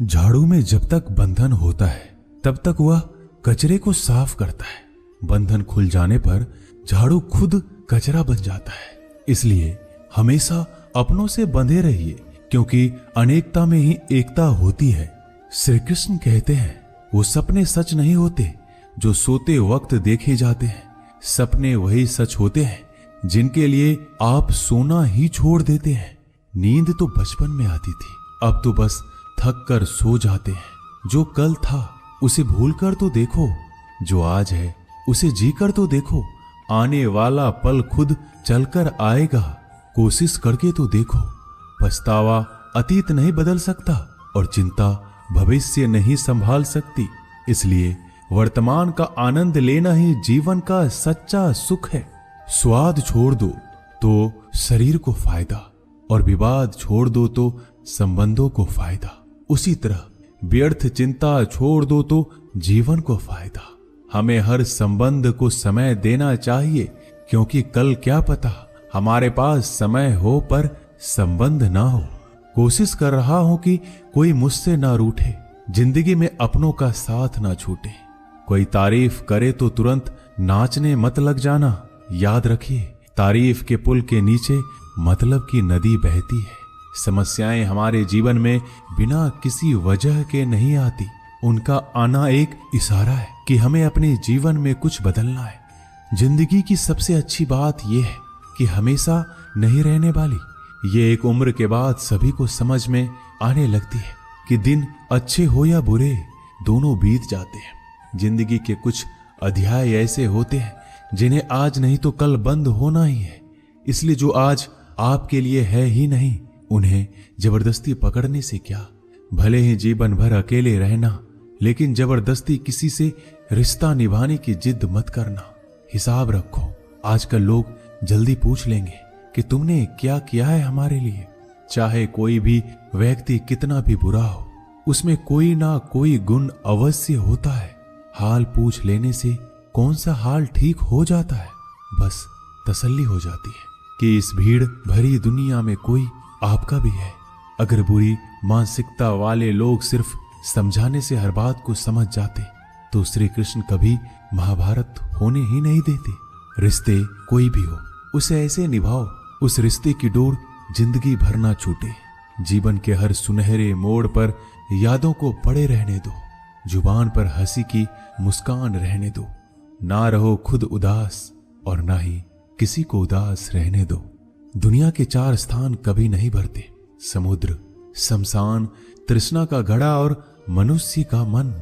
झाड़ू में जब तक बंधन होता है तब तक वह कचरे को साफ करता है। बंधन खुल जाने पर झाड़ू खुद कचरा बन जाता है। इसलिए हमेशा अपनों से बंधे रहिए, क्योंकि अनेकता में ही एकता होती है। श्री कृष्ण कहते हैं, वो सपने सच नहीं होते जो सोते वक्त देखे जाते हैं। सपने वही सच होते हैं जिनके लिए आप सोना ही छोड़ देते हैं। नींद तो बचपन में आती थी, अब तो बस थक कर सो जाते हैं। जो कल था उसे भूल कर तो देखो, जो आज है उसे जी कर तो देखो। आने वाला पल खुद चलकर आएगा, कोशिश करके तो देखो। पछतावा अतीत नहीं बदल सकता और चिंता भविष्य नहीं संभाल सकती। इसलिए वर्तमान का आनंद लेना ही जीवन का सच्चा सुख है। स्वाद छोड़ दो तो शरीर को फायदा, और विवाद छोड़ दो तो संबंधों को फायदा। उसी तरह व्यर्थ चिंता छोड़ दो तो जीवन को फायदा। हमें हर संबंध को समय देना चाहिए, क्योंकि कल क्या पता हमारे पास समय हो पर संबंध ना हो। कोशिश कर रहा हूं कि कोई मुझसे ना रूठे, जिंदगी में अपनों का साथ ना छूटे। कोई तारीफ करे तो तुरंत नाचने मत लग जाना। याद रखिए, तारीफ के पुल के नीचे मतलब की नदी बहती है। समस्याएं हमारे जीवन में बिना किसी वजह के नहीं आती। उनका आना एक इशारा है कि हमें अपने जीवन में कुछ बदलना है। जिंदगी की सबसे अच्छी बात यह है कि हमेशा नहीं रहने वाली। ये एक उम्र के बाद सभी को समझ में आने लगती है कि दिन अच्छे हो या बुरे, दोनों बीत जाते हैं। जिंदगी के कुछ अध्याय ऐसे होते हैं जिन्हें आज नहीं तो कल बंद होना ही है। इसलिए जो आज आपके लिए है ही नहीं, उन्हें जबरदस्ती पकड़ने से क्या। भले ही जीवन भर अकेले रहना, लेकिन जबरदस्ती किसी से रिश्ता निभाने की जिद मत करना। हिसाब रखो, आजकल लोग जल्दी पूछ लेंगे कि तुमने क्या किया है हमारे लिए। चाहे कोई भी व्यक्ति कितना भी बुरा हो, उसमें कोई ना कोई गुण अवश्य होता है। हाल पूछ लेने से कौन सा हाल ठीक हो जाता है। बस तसल्ली हो जाती है कि इस भीड़ भरी दुनिया में कोई आपका भी है। अगर बुरी मानसिकता वाले लोग सिर्फ समझाने से हर बात को समझ जाते तो श्री कृष्ण कभी महाभारत होने ही नहीं देते। रिश्ते कोई भी हो, उसे ऐसे निभाओ उस रिश्ते की डोर जिंदगी भर ना छूटे। जीवन के हर सुनहरे मोड़ पर यादों को पड़े रहने दो। जुबान पर हंसी की मुस्कान रहने दो। ना रहो खुद उदास और ना ही किसी को उदास रहने दो। दुनिया के 4 स्थान कभी नहीं भरते, समुद्र, शमशान, तृष्णा का घड़ा और मनुष्य का मन।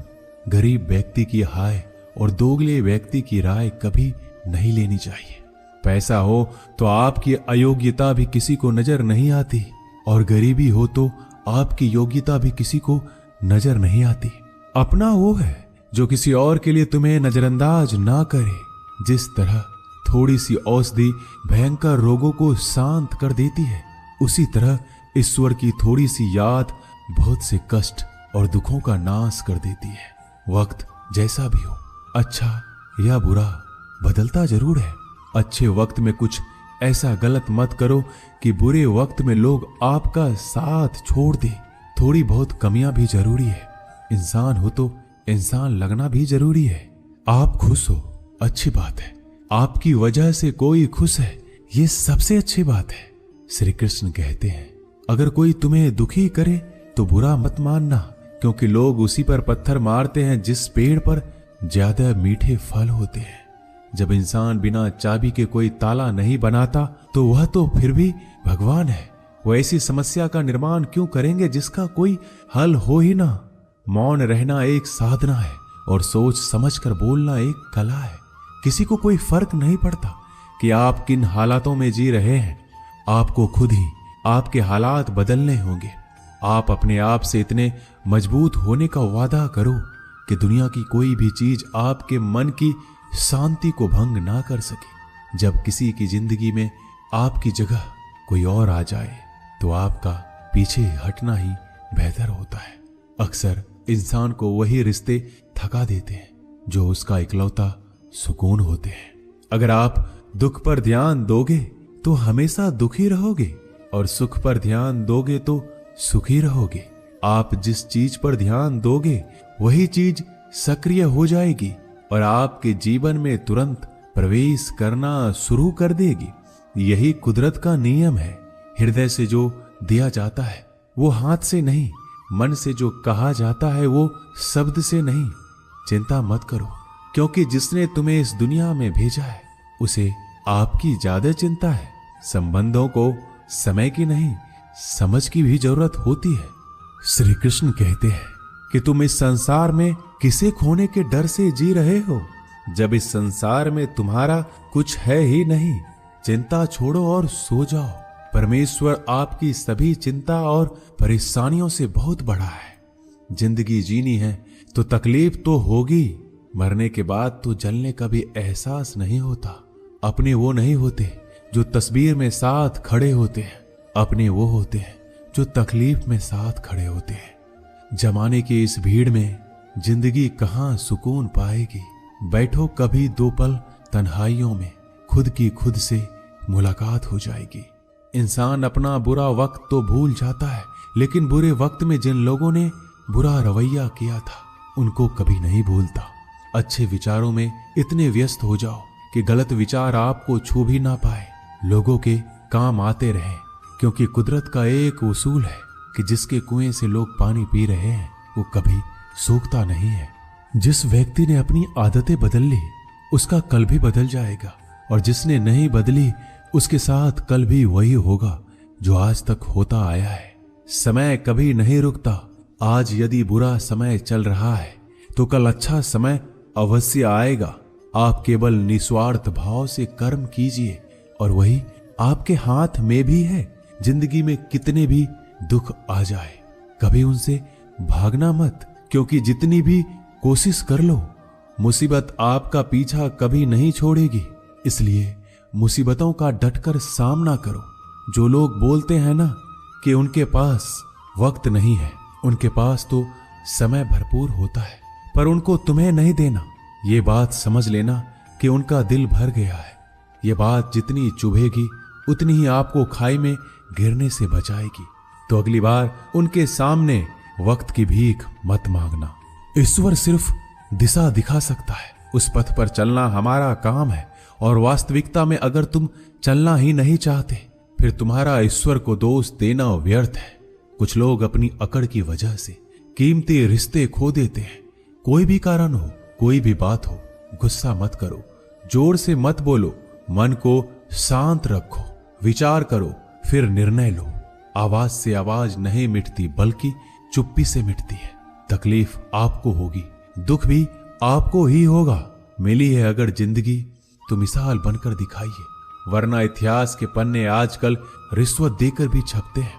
गरीब व्यक्ति की हाय और दोगले व्यक्ति की राय कभी नहीं लेनी चाहिए। पैसा हो तो आपकी अयोग्यता भी किसी को नजर नहीं आती, और गरीबी हो तो आपकी योग्यता भी किसी को नजर नहीं आती। अपना वो है जो किसी और के लिए तुम्हें नजरअंदाज ना करे। जिस तरह थोड़ी सी औषधि भयंकर रोगों को शांत कर देती है, उसी तरह ईश्वर की थोड़ी सी याद बहुत से कष्ट और दुखों का नाश कर देती है। वक्त जैसा भी हो, अच्छा या बुरा, बदलता जरूर है। अच्छे वक्त में कुछ ऐसा गलत मत करो कि बुरे वक्त में लोग आपका साथ छोड़ दे। थोड़ी बहुत कमियां भी जरूरी है। इंसान हो तो इंसान लगना भी जरूरी है। आप खुश हो, अच्छी बात है। आपकी वजह से कोई खुश है, ये सबसे अच्छी बात है। श्री कृष्ण कहते हैं, अगर कोई तुम्हें दुखी करे तो बुरा मत मानना, क्योंकि लोग उसी पर पत्थर मारते हैं जिस पेड़ पर ज्यादा मीठे फल होते हैं। जब इंसान बिना चाबी के कोई ताला नहीं बनाता तो वह तो फिर भी भगवान है। वो ऐसी समस्या का निर्माण क्यों करेंगे जिसका कोई हल हो ही ना। मौन रहना एक साधना है और सोच समझकर बोलना एक कला है। किसी को कोई फर्क नहीं पड़ता कि आप किन हालातों में जी रहे हैं। आपको खुद ही आपके हालात बदलने होंगे। आप अपने आप से इतने मजबूत होने का वादा करो कि दुनिया की कोई भी चीज आपके मन की शांति को भंग ना कर सके। जब किसी की जिंदगी में आपकी जगह कोई और आ जाए तो आपका पीछे हटना ही बेहतर होता है। अक्सर इंसान को वही रिश्ते थका देते हैं जो उसका इकलौता सुकून होते हैं। अगर आप दुख पर ध्यान दोगे तो हमेशा दुखी रहोगे, और सुख पर ध्यान दोगे तो सुखी रहोगे। आप जिस चीज पर ध्यान दोगे वही चीज सक्रिय हो जाएगी और आपके जीवन में तुरंत प्रवेश करना शुरू कर देगी। यही कुदरत का नियम है। हृदय से जो दिया जाता है वो हाथ से नहीं, मन से जो कहा जाता है वो शब्द से नहीं। चिंता मत करो, क्योंकि जिसने तुम्हें इस दुनिया में भेजा है उसे आपकी ज्यादा चिंता है। संबंधों को समय की नहीं, समझ की भी जरूरत होती है। श्री कृष्ण कहते हैं कि तुम इस संसार में किसे खोने के डर से जी रहे हो, जब इस संसार में तुम्हारा कुछ है ही नहीं। चिंता छोड़ो और सो जाओ। परमेश्वर आपकी सभी चिंता और परेशानियों से बहुत बड़ा है। जिंदगी जीनी है तो तकलीफ तो होगी। मरने के बाद तो जलने का भी एहसास नहीं होता। अपने वो नहीं होते जो तस्वीर में साथ खड़े होते हैं, अपने वो होते हैं जो तकलीफ में साथ खड़े होते हैं। जमाने की इस भीड़ में जिंदगी कहाँ सुकून पाएगी। बैठो कभी दो पल तन्हाइयों में, खुद की खुद से मुलाकात हो जाएगी। इंसान अपना बुरा वक्त तो भूल जाता है, लेकिन बुरे वक्त में जिन लोगों ने बुरा रवैया किया था उनको कभी नहीं भूलता। अच्छे विचारों में इतने व्यस्त हो जाओ कि गलत विचार आपको छू भी ना पाए। लोगों के काम आते रहे, क्योंकि कुदरत का एक उसूल है कि जिसके कुएं से लोग पानी पी रहे हैं वो कभी सूखता नहीं है। जिस व्यक्ति ने अपनी आदतें बदल ली उसका कल भी बदल जाएगा, और जिसने नहीं बदली उसके साथ कल भी वही होगा जो आज तक होता आया है। समय कभी नहीं रुकता। आज यदि बुरा समय चल रहा है तो कल अच्छा समय अवश्य आएगा। आप केवल निस्वार्थ भाव से कर्म कीजिए और वही आपके हाथ में भी है। जिंदगी में कितने भी दुख आ जाए कभी उनसे भागना मत, क्योंकि जितनी भी कोशिश कर लो मुसीबत आपका पीछा कभी नहीं छोड़ेगी। इसलिए मुसीबतों का डटकर सामना करो। जो लोग बोलते हैं ना कि उनके पास वक्त नहीं है, उनके पास तो समय भरपूर होता है, पर उनको तुम्हें नहीं देना। ये बात समझ लेना कि उनका दिल भर गया है। ये बात जितनी चुभेगी उतनी ही आपको खाई में गिरने से बचाएगी। तो अगली बार उनके सामने वक्त की भीख मत मांगना। ईश्वर सिर्फ दिशा दिखा सकता है, उस पथ पर चलना हमारा काम है। और वास्तविकता में अगर तुम चलना ही नहीं चाहते फिर तुम्हारा ईश्वर को दोष देना व्यर्थ है। कुछ लोग अपनी अकड़ की वजह से कीमती रिश्ते खो देते हैं। कोई भी कारण हो, कोई भी बात हो, गुस्सा मत करो, जोर से मत बोलो, मन को शांत रखो, विचार करो, फिर निर्णय लो। आवाज से आवाज नहीं मिटती बल्कि चुप्पी से मिटती है। तकलीफ आपको होगी, दुख भी आपको ही होगा। मिली है अगर जिंदगी तो मिसाल बनकर दिखाइए, वरना इतिहास के पन्ने आजकल रिश्वत देकर भी छपते हैं।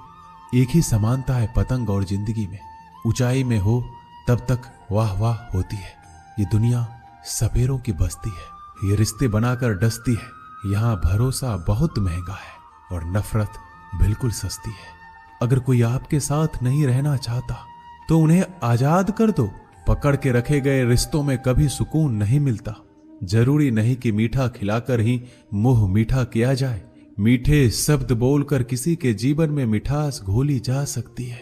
एक ही समानता है पतंग और जिंदगी में। ऊंचाई में हो तब तक वाह वाह होती है। ये दुनिया सपेरों की बस्ती है, ये रिश्ते बनाकर डसती है। यहाँ भरोसा बहुत महंगा है और नफरत बिल्कुल सस्ती है। अगर कोई आपके साथ नहीं रहना चाहता तो उन्हें आजाद कर दो। पकड़ के रखे गए रिश्तों में कभी सुकून नहीं मिलता। जरूरी नहीं कि मीठा खिलाकर ही मुंह मीठा किया जाए। मीठे शब्द बोलकर किसी के जीवन में मिठास घोली जा सकती है।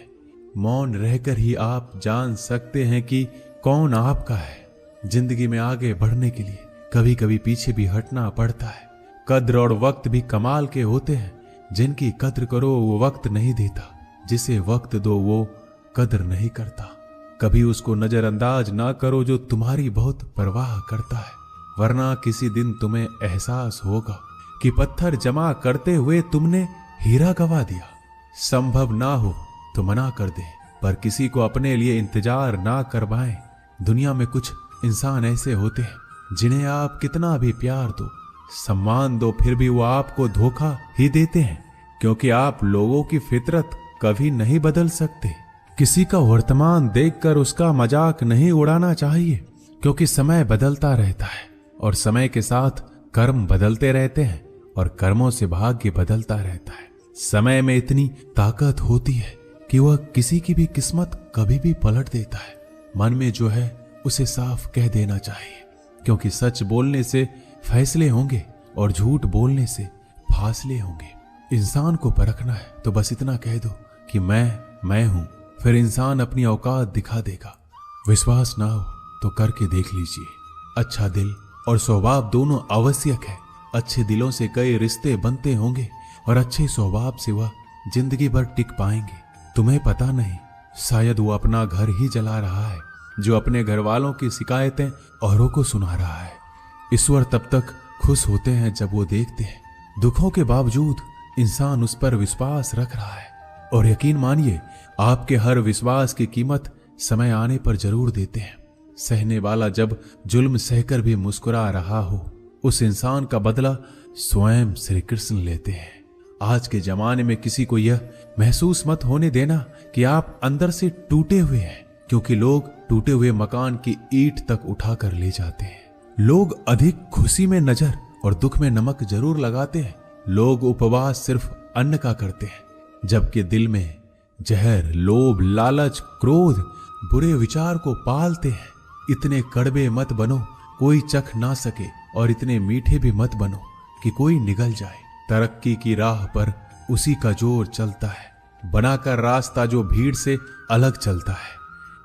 मौन रहकर ही आप जान सकते हैं कि कौन आपका है। जिंदगी में आगे बढ़ने के लिए कभी कभी पीछे भी हटना पड़ता है। कद्र और वक्त भी कमाल के होते हैं। जिनकी कद्र करो वो वक्त नहीं देता, जिसे वक्त दो वो कद्र नहीं करता। कभी उसको नजरअंदाज ना करो जो तुम्हारी बहुत परवाह करता है, वरना किसी दिन तुम्हें एहसास होगा कि पत्थर जमा करते हुए तुमने हीरा गवा दिया। संभव ना हो तो मना कर दे, पर किसी को अपने लिए इंतजार ना करवाएं। दुनिया में कुछ इंसान ऐसे होते हैं जिन्हें आप कितना भी प्यार दो, सम्मान दो, फिर भी वो आपको धोखा ही देते हैं, क्योंकि आप लोगों की फितरत कभी नहीं बदल सकते। किसी का वर्तमान देखकर उसका मजाक नहीं उड़ाना चाहिए, क्योंकि समय बदलता रहता है और समय के साथ कर्म बदलते रहते हैं और कर्मों से भाग्य बदलता रहता है। समय में इतनी ताकत होती है कि वह किसी की भी किस्मत कभी भी पलट देता है। मन में जो है उसे साफ कह देना चाहिए, क्योंकि सच बोलने से फैसले होंगे और झूठ बोलने से फासले होंगे। इंसान को परखना है तो बस इतना कह दो कि मैं हूं, फिर इंसान अपनी औकात दिखा देगा। विश्वास ना हो तो करके देख लीजिए। अच्छा दिल और स्वभाव दोनों आवश्यक है। अच्छे दिलों से कई रिश्ते बनते होंगे और अच्छे स्वभाव से वह जिंदगी भर टिक पाएंगे। तुम्हें पता नहीं, शायद वो अपना घर ही जला रहा है जो अपने घर वालों की शिकायतें औरों को सुना रहा है। ईश्वर तब तक खुश होते हैं जब वो देखते हैं दुखों के बावजूद इंसान उस पर विश्वास रख रहा है। और यकीन मानिए, आपके हर विश्वास की कीमत समय आने पर जरूर देते हैं। सहने वाला जब जुल्म सहकर भी मुस्कुरा रहा हो, उस इंसान का बदला स्वयं श्री कृष्ण लेते हैं। आज के जमाने में किसी को यह महसूस मत होने देना कि आप अंदर से टूटे हुए हैं, क्योंकि लोग टूटे हुए मकान की ईंट तक उठाकर ले जाते हैं। लोग अधिक खुशी में नजर और दुख में नमक जरूर लगाते हैं। लोग उपवास सिर्फ अन्न का करते हैं, जबकि दिल में जहर, लोभ, लालच, क्रोध, बुरे विचार को पालते हैं। इतने कड़वे मत बनो कोई चख ना सके, और इतने मीठे भी मत बनो कि कोई निगल जाए। तरक्की की राह पर उसी का जोर चलता है, बनाकर रास्ता जो भीड़ से अलग चलता है।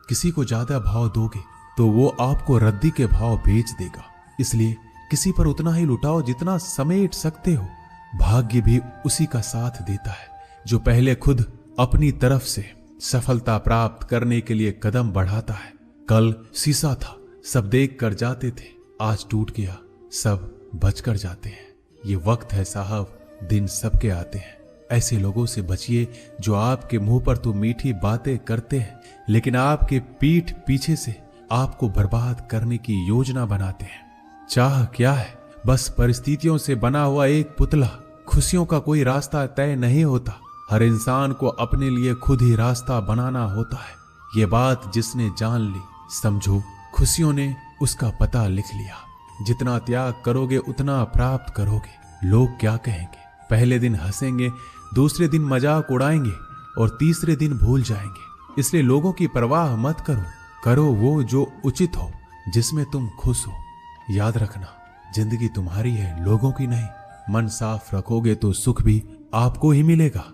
किसी को ज्यादा भाव दोगे तो वो आपको रद्दी के भाव बेच देगा। इसलिए किसी पर उतना ही लुटाओ जितना समेट सकते हो। भाग्य भी उसी का साथ देता है जो पहले खुद अपनी तरफ से सफलता प्राप्त करने के लिए कदम बढ़ाता है। कल शीशा था, सब देख कर जाते थे, आज टूट गया, सब बचकर जाते हैं। ये वक्त है साहब, दिन सबके आते हैं। ऐसे लोगों से बचिए जो आपके मुंह पर तो मीठी बातें करते हैं, लेकिन आपके पीठ पीछे से आपको बर्बाद करने की योजना बनाते हैं। चाह क्या है? बस परिस्थितियों से बना हुआ एक पुतला। खुशियों का कोई रास्ता तय नहीं होता, हर इंसान को अपने लिए खुद ही रास्ता बनाना होता है। ये बात जिसने जान ली, समझो खुशियों ने उसका पता लिख लिया। जितना त्याग करोगे उतना प्राप्त करोगे। लोग क्या कहेंगे? पहले दिन हंसेंगे, दूसरे दिन मजाक उड़ाएंगे और तीसरे दिन भूल जाएंगे। इसलिए लोगों की परवाह मत करो, करो वो जो उचित हो, जिसमें तुम खुश हो। याद रखना, जिंदगी तुम्हारी है, लोगों की नहीं। मन साफ रखोगे तो सुख भी आपको ही मिलेगा।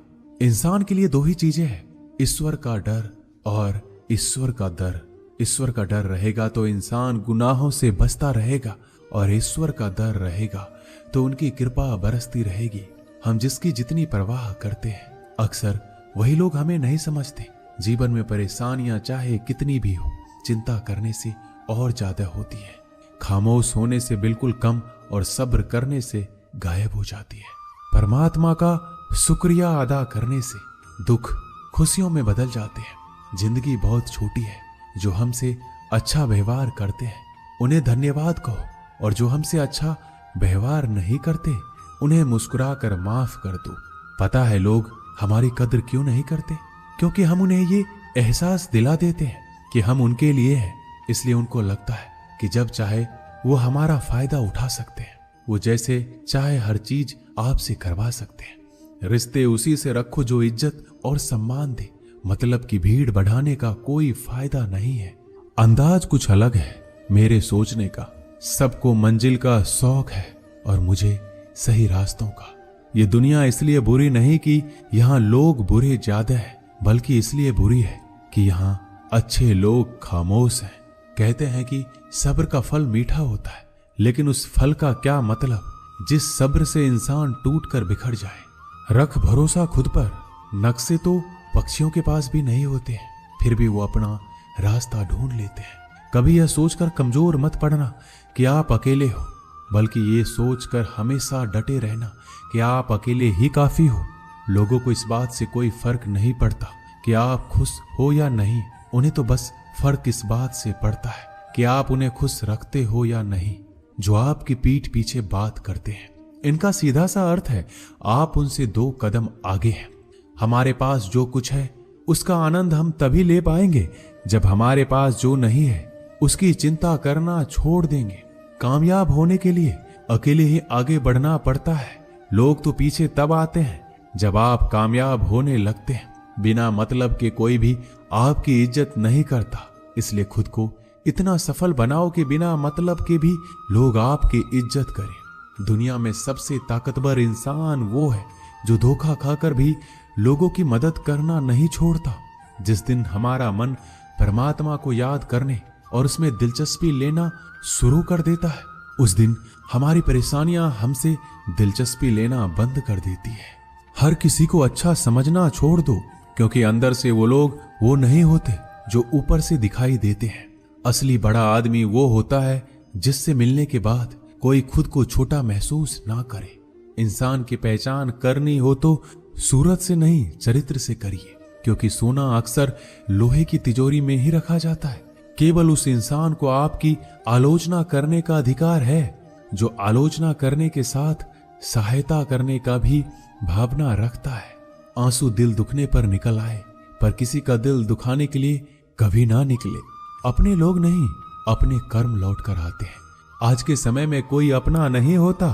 इंसान के लिए दो ही चीजें हैं, ईश्वर का डर और ईश्वर का दर। ईश्वर का डर रहेगा तो इंसान गुनाहों से बचता रहेगा, और ईश्वर का डर रहेगा तो उनकी कृपा बरसती रहेगी। हम जिसकी जितनी परवाह करते हैं, अक्सर वही लोग हमें नहीं समझते। जीवन में परेशानियां चाहे कितनी भी हो, चिंता करने से और ज्यादा होती है। खामोश होने से बिल्कुल कम और सब्र करने से गायब हो जाती है। परमात्मा का शुक्रिया अदा करने से दुख खुशियों में बदल जाते हैं। जिंदगी बहुत छोटी है। जो हमसे अच्छा व्यवहार करते हैं उन्हें धन्यवाद कहो, और जो हमसे अच्छा व्यवहार नहीं करते उन्हें मुस्कुरा कर माफ कर दो। पता है लोग हमारी कद्र क्यों नहीं करते? क्योंकि हम उन्हें ये एहसास दिला देते हैं कि हम उनके लिए हैं। इसलिए उनको लगता है कि जब चाहे वो हमारा फायदा उठा सकते हैं। वो जैसे चाहे हर चीज आपसे करवा सकते हैं। रिश्ते उसी से रखो जो इज्जत और सम्मान दे। मतलब की भीड़ बढ़ाने का कोई फायदा नहीं है। अंदाज कुछ अलग है मेरे सोचने का। सबको मंजिल का शौक है और मुझे सही रास्तों का। ये दुनिया इसलिए बुरी नहीं कि यहाँ लोग बुरे ज्यादा हैं, बल्कि इसलिए बुरी है कि यहाँ अच्छे लोग खामोश हैं। कहते हैं कि सब्र का फल मीठा होता है, लेकिन उस फल का क्या मतलब जिस सब्र से इंसान टूट कर बिखर जाए। रख भरोसा खुद पर। नक्शे तो पक्षियों के पास भी नहीं होते हैं, फिर भी वो अपना रास्ता ढूंढ लेते हैं। कभी यह सोचकर कमजोर मत पड़ना कि आप अकेले हो, बल्कि ये सोचकर हमेशा डटे रहना कि आप अकेले ही काफी हो। लोगों को इस बात से कोई फर्क नहीं पड़ता कि आप खुश हो या नहीं। उन्हें तो बस फर्क इस बात से पड़ता है कि आप उन्हें खुश रखते हो या नहीं। जो आपकी पीठ पीछे बात करते हैं, इनका सीधा सा अर्थ है आप उनसे 2 कदम आगे हैं। हमारे पास जो कुछ है उसका आनंद हम तभी ले पाएंगे जब हमारे पास जो नहीं है उसकी चिंता करना छोड़ देंगे। कामयाब होने के लिए अकेले ही आगे बढ़ना पड़ता है। लोग तो पीछे तब आते हैं जब आप कामयाब होने लगते हैं। बिना मतलब के कोई भी आपकी इज्जत नहीं करता। इसलिए खुद को इतना सफल बनाओ कि बिना मतलब के भी लोग आपकी इज्जत करें। दुनिया में सबसे ताकतवर इंसान वो है जो धोखा खाकर भी लोगों की मदद करना नहीं छोड़ता। जिस दिन हमारा मन परमात्मा को याद करने और उसमें दिलचस्पी लेना शुरू कर देता है, उस दिन हमारी परेशानियां हमसे दिलचस्पी लेना बंद कर देती है। हर किसी को अच्छा समझना छोड़ दो, क्योंकि अंदर से वो लोग वो नहीं होते जो ऊपर से दिखाई देते हैं। असली बड़ा आदमी वो होता है जिससे मिलने के बाद कोई खुद को छोटा महसूस ना करे। इंसान की पहचान करनी हो तो सूरत से नहीं, चरित्र से करिए, क्योंकि सोना अक्सर लोहे की तिजोरी में ही रखा जाता है। केवल उस इंसान को आपकी आलोचना करने का अधिकार है जो आलोचना करने के साथ सहायता करने का भी भावना रखता है। आंसू दिल दुखने पर निकल आए, पर किसी का दिल दुखाने के लिए कभी ना निकले। अपने लोग नहीं, अपने कर्म लौट कर आते हैं। आज के समय में कोई अपना नहीं होता।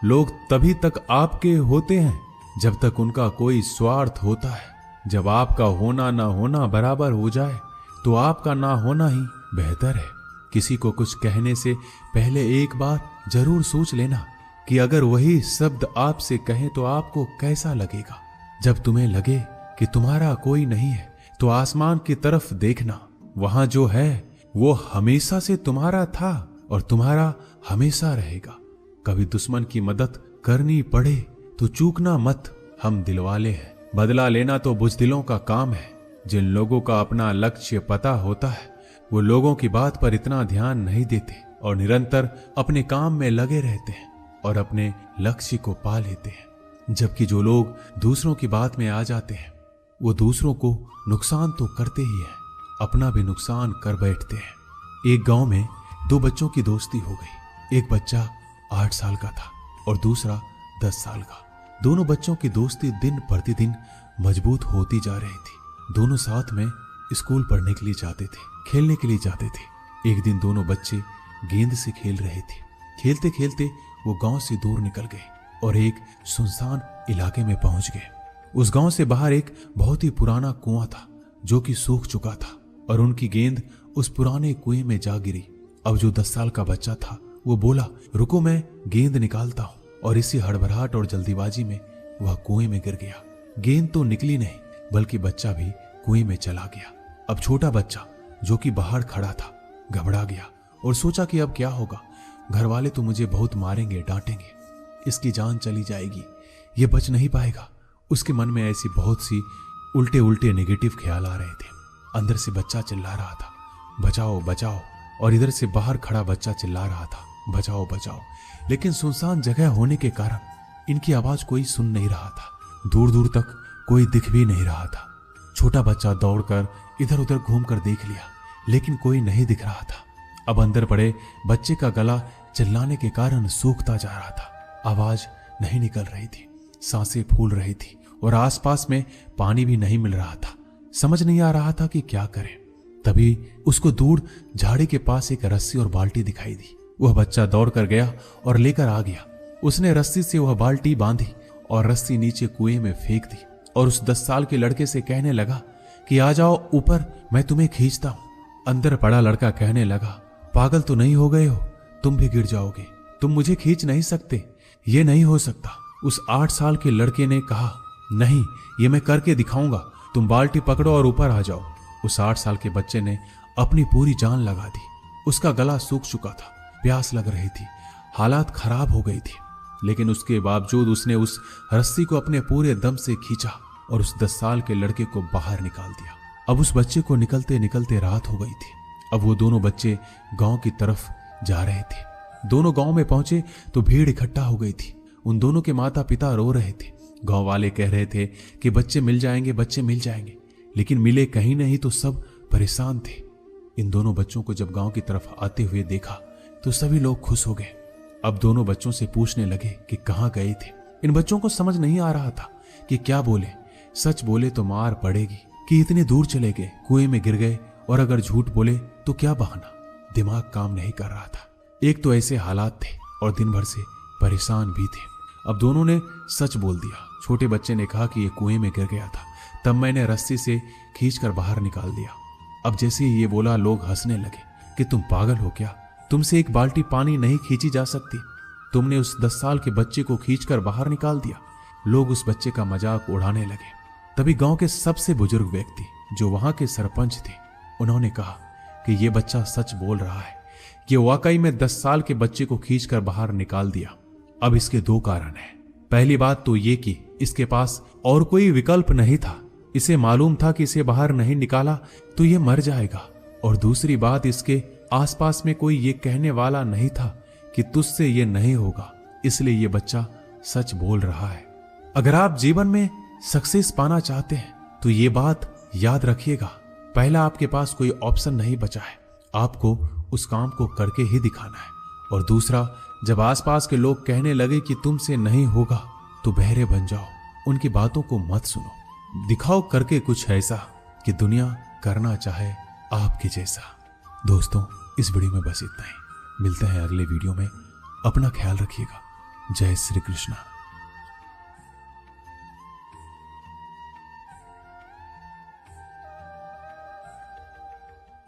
लोग तभी तक आपके होते हैं जब तक उनका कोई स्वार्थ होता है। जब आपका होना ना होना बराबर हो जाए तो आपका ना होना ही बेहतर है। किसी को कुछ कहने से पहले एक बार जरूर सोच लेना कि अगर वही शब्द आपसे कहें तो आपको कैसा लगेगा। जब तुम्हें लगे कि तुम्हारा कोई नहीं है तो आसमान की तरफ देखना, वहां जो है वो हमेशा से तुम्हारा था और तुम्हारा हमेशा रहेगा। कभी दुश्मन की मदद करनी पड़े तो चूकना मत, हम दिलवाले हैं। बदला लेना तो बुज़दिलों का काम है। जिन लोगों का अपना लक्ष्य पता होता है वो लोगों की बात पर इतना ध्यान नहीं देते और निरंतर अपने काम में लगे रहते हैं और अपने लक्ष्य को पा लेते हैं। जबकि जो लोग दूसरों की बात में आ जाते हैं वो दूसरों को नुकसान तो करते ही हैं, अपना भी नुकसान कर बैठते हैं। एक गांव में दो बच्चों की दोस्ती हो गई। एक बच्चा 8 साल का था और दूसरा 10 साल का। दोनों बच्चों की दोस्ती दिन प्रतिदिन मजबूत होती जा रही थी। दोनों साथ में स्कूल पढ़ने के लिए जाते थे, खेलने के लिए जाते थे। एक दिन दोनों बच्चे गेंद से खेल रहे थे। खेलते खेलते वो गांव से दूर निकल गए और एक सुनसान इलाके में पहुंच गए। उस गांव से बाहर एक बहुत ही पुराना कुआं था जो कि सूख चुका था और उनकी गेंद उस पुराने कुएं में जा गिरी। अब जो 10 साल का बच्चा था वो बोला, रुको मैं गेंद निकालता हूं, और इसी हड़बड़ाहट और जल्दीबाजी में वह कुएं में गिर गया। गेंद तो निकली नहीं बल्कि बच्चा भी कुएं में चला गया। अब छोटा बच्चा जो कि बाहर खड़ा था घबरा गया और सोचा कि अब क्या होगा। घर वाले तो मुझे बहुत मारेंगे, डांटेंगे, इसकी जान चली जाएगी, ये बच नहीं पाएगा। उसके मन में ऐसी बहुत सी उल्टे उल्टे नेगेटिव ख्याल आ रहे थे। अंदर से बच्चा चिल्ला रहा था, बचाओ बचाओ, और इधर से बाहर खड़ा बच्चा चिल्ला रहा था, बचाओ बचाओ। लेकिन सुनसान जगह होने के कारण इनकी आवाज कोई सुन नहीं रहा था। दूर दूर तक कोई दिख भी नहीं रहा था। छोटा बच्चा दौड़कर इधर उधर घूमकर देख लिया, लेकिन कोई नहीं दिख रहा था। अब अंदर पड़े बच्चे का गला चिल्लाने के कारण सूखता जा रहा था। आवाज नहीं निकल रही थी, सांसें फूल रही थी और आसपास में पानी भी नहीं मिल रहा था। समझ नहीं आ रहा था कि क्या करे। तभी उसको दूर झाड़ी के पास एक रस्सी और बाल्टी दिखाई दी। वह बच्चा दौड़ कर गया और लेकर आ गया। उसने रस्सी से वह बाल्टी बांधी और रस्सी नीचे कुएं में फेंक दी और उस 10 साल के लड़के से कहने लगा कि आ जाओ ऊपर, मैं तुम्हें खींचता हूं। अंदर पड़ा लड़का कहने लगा, पागल तो नहीं हो गए हो, तुम भी गिर जाओगे, तुम मुझे खींच नहीं सकते, ये नहीं हो सकता। उस 8 साल के लड़के ने कहा, नहीं, ये मैं करके दिखाऊंगा, तुम बाल्टी पकड़ो और ऊपर आ जाओ। उस 8 साल के बच्चे ने अपनी पूरी जान लगा दी। उसका गला सूख चुका था, प्यास लग रही थी, हालात खराब हो गई थी, लेकिन उसके बावजूद उसने उस रस्सी को अपने पूरे दम से खींचा और उस 10 साल के लड़के को बाहर निकाल दिया। अब उस बच्चे को निकलते निकलते रात हो गई थी। अब वो दोनों बच्चे गांव की तरफ जा रहे थे। दोनों गांव में पहुंचे तो भीड़ इकट्ठा हो गई थी। उन दोनों के माता पिता रो रहे थे। गांव वाले कह रहे थे कि बच्चे मिल जाएंगे, बच्चे मिल जाएंगे, लेकिन मिले कहीं नहीं तो सब परेशान थे। इन दोनों बच्चों को जब गांव की तरफ आते हुए देखा तो सभी लोग खुश हो गए। अब दोनों बच्चों से पूछने लगे कि कहां गए थे। इन बच्चों को समझ नहीं आ रहा था कि क्या बोले। सच बोले तो मार पड़ेगी कि इतने दूर चले गए, कुएं में गिर गए, और अगर झूठ बोले तो क्या बहाना। दिमाग काम नहीं कर रहा था। एक तो ऐसे हालात थे और दिन भर से परेशान भी थे। अब दोनों ने सच बोल दिया। छोटे बच्चे ने कहा कि ये कुएं में गिर गया था, तब मैंने रस्सी से खींचकर बाहर निकाल दिया। अब जैसे ही ये बोला लोग हंसने लगे कि तुम पागल हो क्या, तुमसे एक बाल्टी पानी नहीं खींची जा सकती, तुमने उस 10 साल के बच्चे को खींचकर बाहर निकाल दिया। लोग उस बच्चे का मजाक उड़ाने लगे। तभी गांव के सबसे बुजुर्ग व्यक्ति जो वहां के सरपंच थे, उन्होंने कहा कि ये बच्चा सच बोल रहा है। ये वाकई में 10 साल के बच्चे को खींचकर बाहर निकाल दिया। अब इसके 2 कारण हैं। पहली बात तो ये कि इसके पास और कोई विकल्प नहीं था। इसे मालूम था कि इसे बाहर नहीं निकाला तो ये मर जाएगा। और दूसरी बात, इसके आसपास में कोई ये कहने वाला नहीं था कि तुझसे ये नहीं होगा, इसलिए ये बच्चा सच बोल रहा है। अगर आप जीवन में सक्सेस पाना चाहते हैं तो ये बात याद रखिएगा, पहला आपके पास कोई ऑप्शन नहीं बचा है, आपको उस काम को करके ही दिखाना है। और दूसरा, जब आसपास के लोग कहने लगे कि तुमसे नहीं होगा तो बहरे बन जाओ, उनकी बातों को मत सुनो। दिखाओ करके कुछ ऐसा कि दुनिया करना चाहे आपके जैसा। दोस्तों, इस वीडियो में बस इतना ही। मिलते हैं अगले वीडियो में। अपना ख्याल रखिएगा। जय श्री कृष्णा।